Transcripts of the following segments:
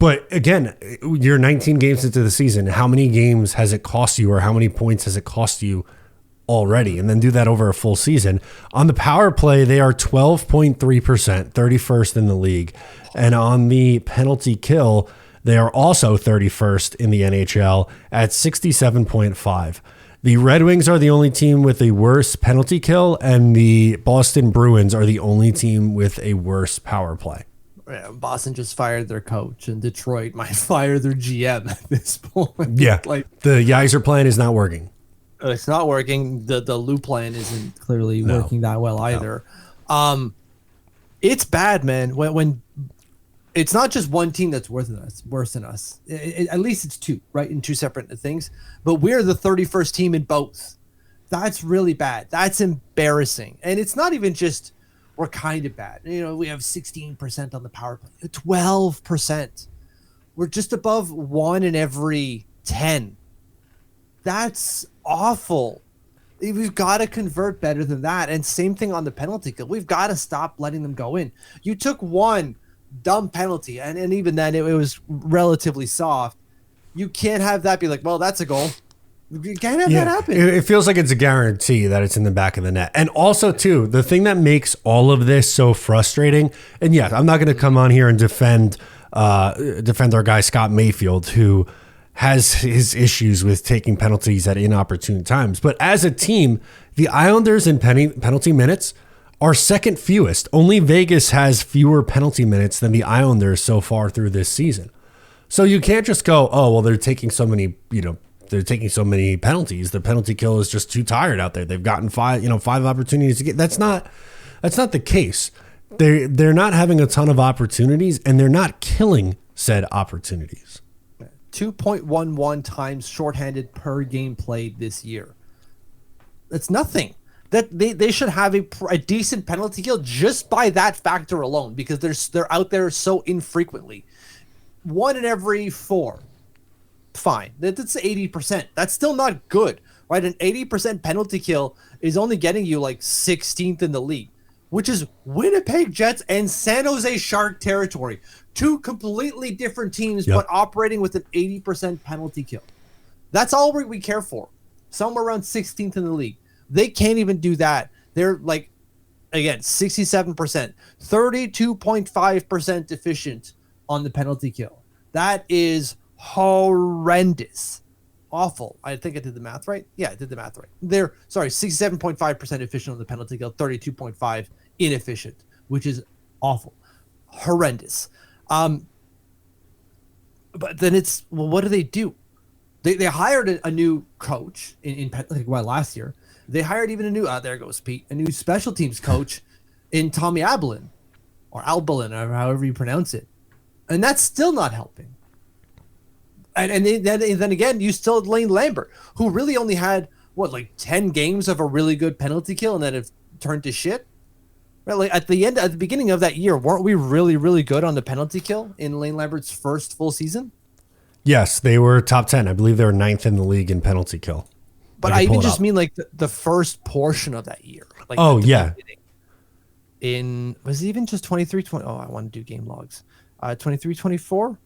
But again, you're 19 games into the season. How many games has it cost you, or how many points has it cost you already? And then do that over a full season. On the power play, they are 12.3%, 31st in the league. And on the penalty kill, they are also 31st in the NHL at 67.5. The Red Wings are the only team with a worse penalty kill, and the Boston Bruins are the only team with a worse power play. Yeah, Boston just fired their coach, and Detroit might fire their GM at this point. Yeah, the Yeiser plan is not working. It's not working. The Lou plan isn't clearly working that well either. No. It's bad, man. When it's not just one team that's worse than us. At least it's two, right? In two separate things. But we're the 31st team in both. That's really bad. That's embarrassing. And it's not even just we're kind of bad. You know, we have 16% on the power play. 12%. We're just above 1 in every 10. That's awful. We've got to convert better than that. And same thing on the penalty kill. We've got to stop letting them go in. You took one dumb penalty, and even then it was relatively soft. You can't have that be like, well, that's a goal. You can't have that happen. It feels like it's a guarantee that it's in the back of the net. And also, too, the thing that makes all of this so frustrating, and yes, I'm not going to come on here and defend our guy Scott Mayfield, who has his issues with taking penalties at inopportune times. But as a team, the Islanders in penalty minutes are second fewest. Only Vegas has fewer penalty minutes than the Islanders so far through this season. So you can't just go, oh, well, they're taking so many penalties. The penalty kill is just too tired out there. They've gotten five opportunities to get. That's not the case. They're not having a ton of opportunities, and they're not killing said opportunities. 2.11 times shorthanded per game played this year. That's nothing. That they should have a decent penalty kill just by that factor alone, because they're out there so infrequently. 1 in every 4. Fine. That's 80%. That's still not good, right? An 80% penalty kill is only getting you like 16th in the league, which is Winnipeg Jets and San Jose Shark territory. Two completely different teams, but operating with an 80% penalty kill. That's all we care for. Somewhere around 16th in the league. They can't even do that. They're like, again, 67%, 32.5% efficient on the penalty kill. That is horrendous. Awful. I think I did the math right. Yeah, I did the math right. They're 67.5% efficient on the penalty kill, 32.5 inefficient, which is awful. Horrendous. But then it's, well, what do? They hired a new coach last year. They hired even a new, there goes Pete, a new special teams coach in Tommy Ablin, or Albalin, or however you pronounce it. And that's still not helping. And then again, you still had Lane Lambert, who really only had, 10 games of a really good penalty kill, and then it turned to shit. Right, like at the beginning of that year, weren't we really, really good on the penalty kill in Lane Lambert's first full season? Yes, they were top 10. I believe they were 9th in the league in penalty kill. But I even just mean like the first portion of that year. Like was it even just 23-20? Oh, I want to do game logs. 23-24?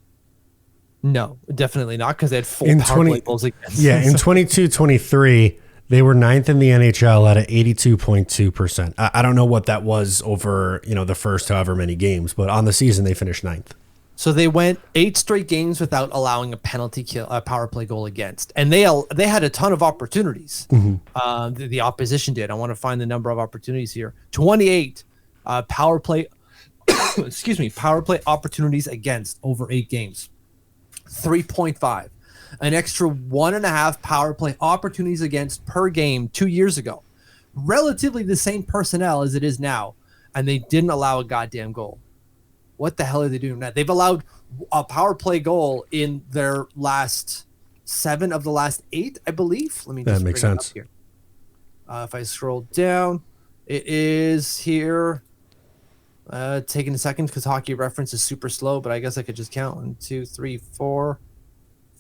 No, definitely not, because they had 4 power play goals against. Yeah, in 22-23, they were 9th in the NHL at 82.2%. I don't know what that was over, the first however many games, but on the season they finished 9th. So they went 8 straight games without allowing a penalty kill, a power play goal against, and they had a ton of opportunities. Mm-hmm. The opposition did. I want to find the number of opportunities here. 28 power play, power play opportunities against over 8 games. 3.5, an extra 1.5 power play opportunities against per game 2 years ago. Relatively the same personnel as it is now, and they didn't allow a goddamn goal. What the hell are they doing now? They've allowed a power play goal in their last 7 of the last 8, I believe. Let me just that makes sense. Here. If I scroll down, it is here. Taking a second because Hockey Reference is super slow, but I guess I could just count 1, 2, 3, 4,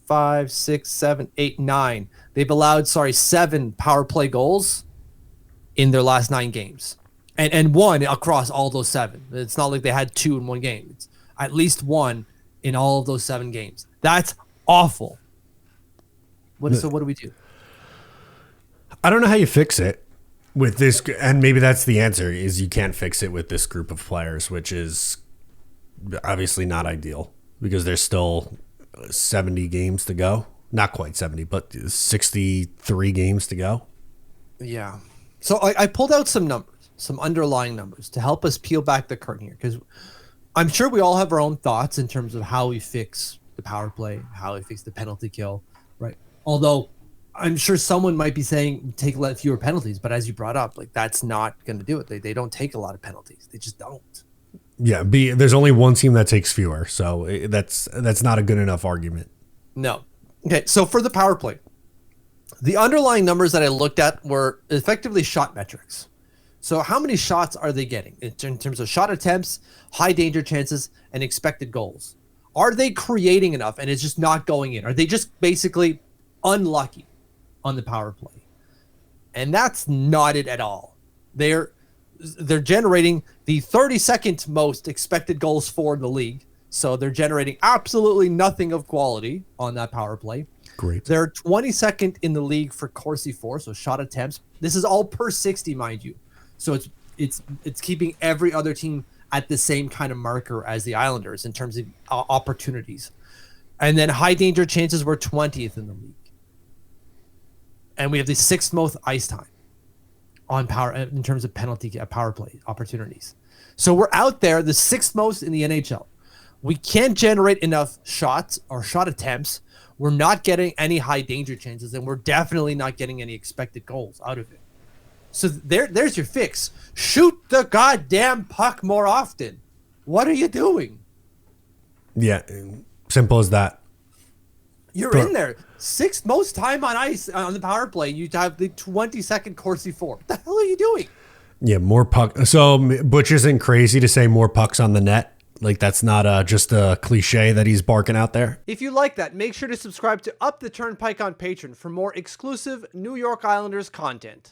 5, 6, 7, 8, 9. They've allowed 7 power play goals in their last 9 games, and 1 across all those 7. It's not like they had 2 in one game. It's at least 1 in all of those 7 games. That's awful. So what do we do? I don't know how you fix it with this, and maybe that's the answer, is you can't fix it with this group of players, which is obviously not ideal because there's still 70 games to go. Not quite 70, but 63 games to go. Yeah. So I pulled out some numbers, some underlying numbers to help us peel back the curtain here, because I'm sure we all have our own thoughts in terms of how we fix the power play, how we fix the penalty kill, right? Although I'm sure someone might be saying take fewer penalties, but as you brought up, like that's not going to do it. They don't take a lot of penalties. They just don't. Yeah, there's only one team that takes fewer, so that's not a good enough argument. No. Okay, so for the power play, the underlying numbers that I looked at were effectively shot metrics. So how many shots are they getting in terms of shot attempts, high danger chances, and expected goals? Are they creating enough and it's just not going in? Are they just basically unlucky on the power play? And that's not it at all. They're generating the 32nd most expected goals for in the league. So they're generating absolutely nothing of quality on that power play. Great. They're 22nd in the league for Corsi for, so shot attempts. This is all per 60, mind you. So it's keeping every other team at the same kind of marker as the Islanders in terms of opportunities. And then high danger chances were 20th in the league. And we have the 6th most ice time on power in terms of penalty power play opportunities. So we're out there, the 6th most in the NHL. We can't generate enough shots or shot attempts. We're not getting any high danger chances, and we're definitely not getting any expected goals out of it. So there's your fix. Shoot the goddamn puck more often. What are you doing? Yeah, simple as that. You're in there. 6th most time on ice on the power play. You have the 22nd Corsi for. What the hell are you doing? Yeah, more puck. So Butch isn't crazy to say more pucks on the net. Like, that's not just a cliche that he's barking out there. If you like that, make sure to subscribe to Up the Turnpike on Patreon for more exclusive New York Islanders content.